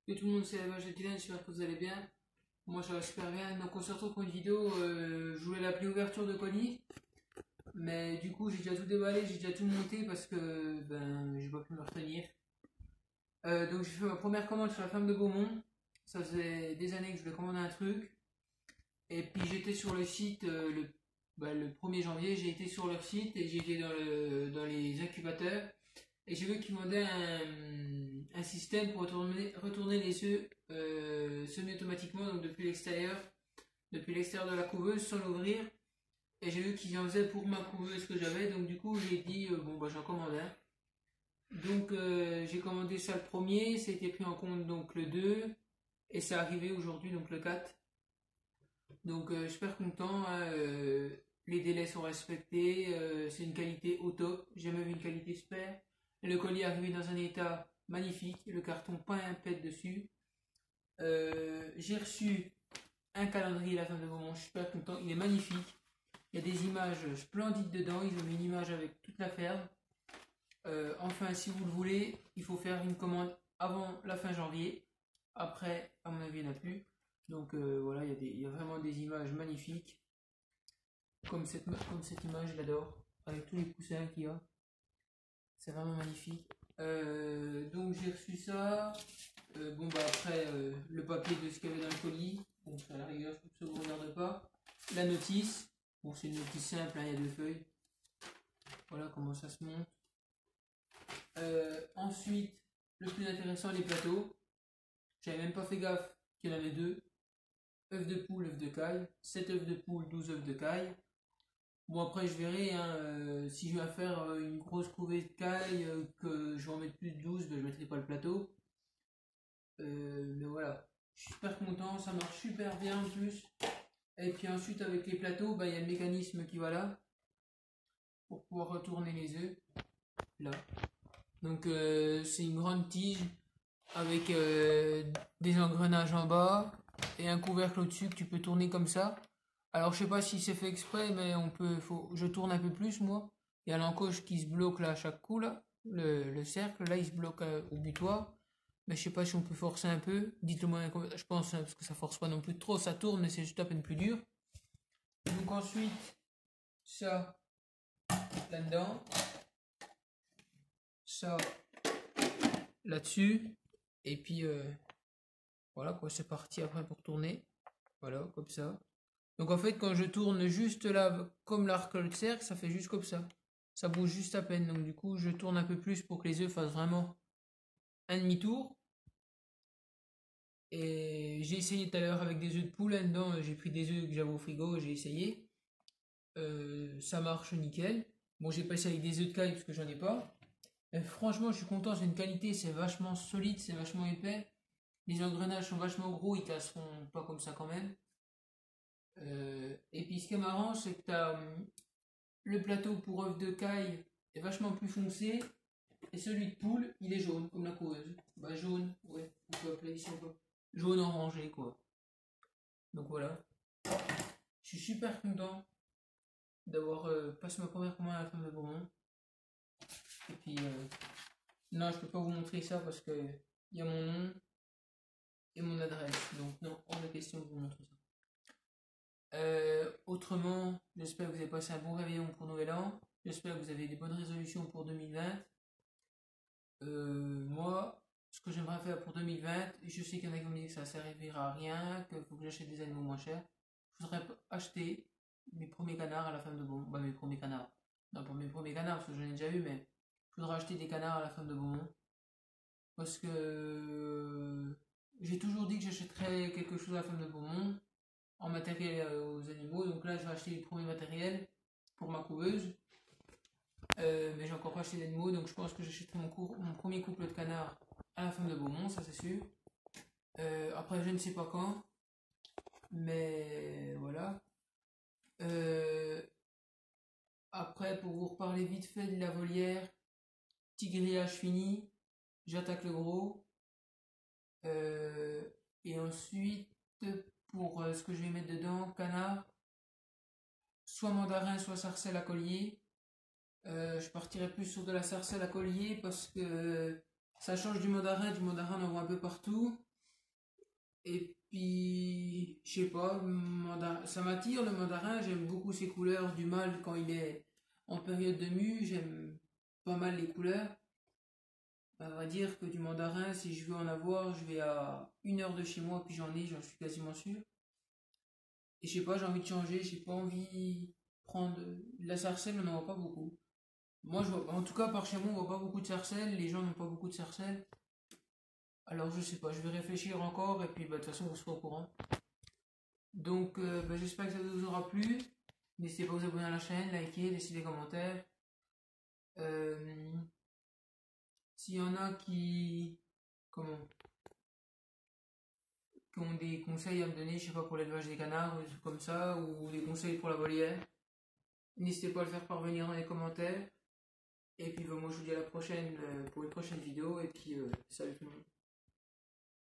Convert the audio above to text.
Et tout le monde, c'est la vache Dylan, j'espère que vous allez bien. Moi ça va super bien. Donc on se retrouve pour une vidéo, je voulais l'appeler ouverture de colis. Mais du coup j'ai déjà tout déballé, j'ai déjà tout monté parce que j'ai pas pu me retenir. Donc j'ai fait ma première commande sur la femme de Beaumont. Ça faisait des années que je voulais commander un truc. Et puis j'étais sur le site le 1er janvier, j'ai été sur leur site et j'étais dans les incubateurs. Et j'ai vu qu'ils vendaient un système pour retourner les œufs semi-automatiquement, donc depuis l'extérieur de la couveuse sans l'ouvrir. Et j'ai vu qu'ils en faisaient pour ma couveuse que j'avais, donc du coup j'ai dit bon bah j'en commande un. Donc j'ai commandé ça le premier, ça a été pris en compte donc le 2 et c'est arrivé aujourd'hui donc le 4. Donc super content, hein, les délais sont respectés, c'est une qualité au top, j'ai jamais vu une qualité super. Le colis est arrivé dans un état magnifique, le carton pas un pet dessus. J'ai reçu un calendrier à la fin de moment, je suis super content, il est magnifique. Il y a des images splendides dedans, ils ont mis une image avec toute la ferme. Enfin, si vous le voulez, il faut faire une commande avant la fin janvier. Après, à mon avis, il n'y en a plus. Donc voilà, il y a vraiment des images magnifiques. Comme cette image, je l'adore. Avec tous les coussins qu'il y a. C'est vraiment magnifique. Donc j'ai reçu ça. Bon bah après, le papier de ce qu'il y avait dans le colis. Bon, à la rigueur, je trouve que ça ne vous regarde pas. La notice. Bon, c'est une notice simple, hein, il y a deux feuilles. Voilà comment ça se monte. Ensuite, le plus intéressant, les plateaux. J'avais même pas fait gaffe qu'il y en avait deux. Œufs de poule, œufs de caille. 7 œufs de poule, 12 œufs de caille. Bon après je verrai, hein, si je vais faire une grosse couvée de caille, que je vais en mettre plus de 12, ben, je mettrai pas le plateau. Mais voilà, je suis super content, ça marche super bien en plus. Et puis ensuite avec les plateaux, ben, il y a le mécanisme qui va là, pour pouvoir retourner les œufs. Là. Donc c'est une grande tige avec des engrenages en bas et un couvercle au-dessus que tu peux tourner comme ça. Alors je sais pas si c'est fait exprès, mais je tourne un peu plus moi. Il y a l'encoche qui se bloque là à chaque coup là, le cercle là il se bloque au butoir. Mais je sais pas si on peut forcer un peu. Dites-le moi, je pense hein, parce que ça force pas non plus trop, ça tourne mais c'est juste à peine plus dur. Donc ensuite ça là-dedans, ça là-dessus et puis voilà quoi, c'est parti après pour tourner. Voilà comme ça. Donc en fait, quand je tourne juste là, comme l'arc le cercle, ça fait juste comme ça. Ça bouge juste à peine. Donc du coup, je tourne un peu plus pour que les œufs fassent vraiment un demi-tour. Et j'ai essayé tout à l'heure avec des œufs de poule là-dedans. J'ai pris des œufs que j'avais au frigo, j'ai essayé. Ça marche nickel. Bon, j'ai passé avec des œufs de caille parce que j'en ai pas. Et franchement, je suis content, c'est une qualité, c'est vachement solide, c'est vachement épais. Les engrenages sont vachement gros, ils casseront pas comme ça quand même. Et puis ce qui est marrant, c'est que tu as le plateau pour œuf de caille est vachement plus foncé et celui de poule, il est jaune comme la couveuse. Bah jaune, ouais, on peut appeler ici on peut. Jaune orangé quoi. Donc voilà. Je suis super content d'avoir passé ma première commande à la femme de Beaumont. Et puis non, je peux pas vous montrer ça parce que il y a mon nom et mon adresse. Donc non, hors de question de vous montrer ça. Autrement, j'espère que vous avez passé un bon réveillon pour Nouvel An. J'espère que vous avez des bonnes résolutions pour 2020. Moi, ce que j'aimerais faire pour 2020, je sais qu'il y en a qui me disent que ça ne servira à rien, qu'il faut que j'achète des animaux moins chers. Je voudrais acheter mes premiers canards à la femme de Beaumont. Bah, mes premiers canards. Non, pas mes premiers canards, parce que j'en ai déjà eu, mais je voudrais acheter des canards à la femme de Beaumont. Parce que j'ai toujours dit que j'achèterais quelque chose à la femme de Beaumont en matériel aux animaux. Donc là, je vais acheter les premiers matériels pour ma couveuse. Mais j'ai encore pas acheté d'animaux, donc je pense que j'achèterai mon premier couple de canards à la femme de Beaumont, ça c'est sûr. Après, je ne sais pas quand, mais voilà. Euh, Après, pour vous reparler vite fait de la volière, petit grillage fini, j'attaque le gros. Euh, et ensuite, pour ce que je vais mettre dedans, canard, soit mandarin, soit sarcelle à collier. Je partirai plus sur de la sarcelle à collier parce que ça change du mandarin on en voit un peu partout. Et puis, je sais pas, ça m'attire le mandarin, j'aime beaucoup ses couleurs, du mal quand il est en période de mue, j'aime pas mal les couleurs. À vrai dire que du mandarin, si je veux en avoir, je vais à 1 heure de chez moi, puis j'en suis quasiment sûr. Et je sais pas, j'ai envie de changer, j'ai pas envie de prendre. La sarcelle, on n'en voit pas beaucoup. Moi, en tout cas, par chez moi, on voit pas beaucoup de sarcelles, les gens n'ont pas beaucoup de sarcelles. Alors, je sais pas, je vais réfléchir encore, et puis bah, de toute façon, on se voit au courant. Donc, bah, j'espère que ça vous aura plu. N'hésitez pas à vous abonner à la chaîne, liker, laisser des commentaires. Euh, S'il y en a comment, qui ont des conseils à me donner, je sais pas, pour l'élevage des canards, ou des trucs comme ça, ou des conseils pour la volière, n'hésitez pas à le faire parvenir dans les commentaires. Et puis, bah, moi, je vous dis à la prochaine pour une prochaine vidéo. Et puis, salut tout le monde.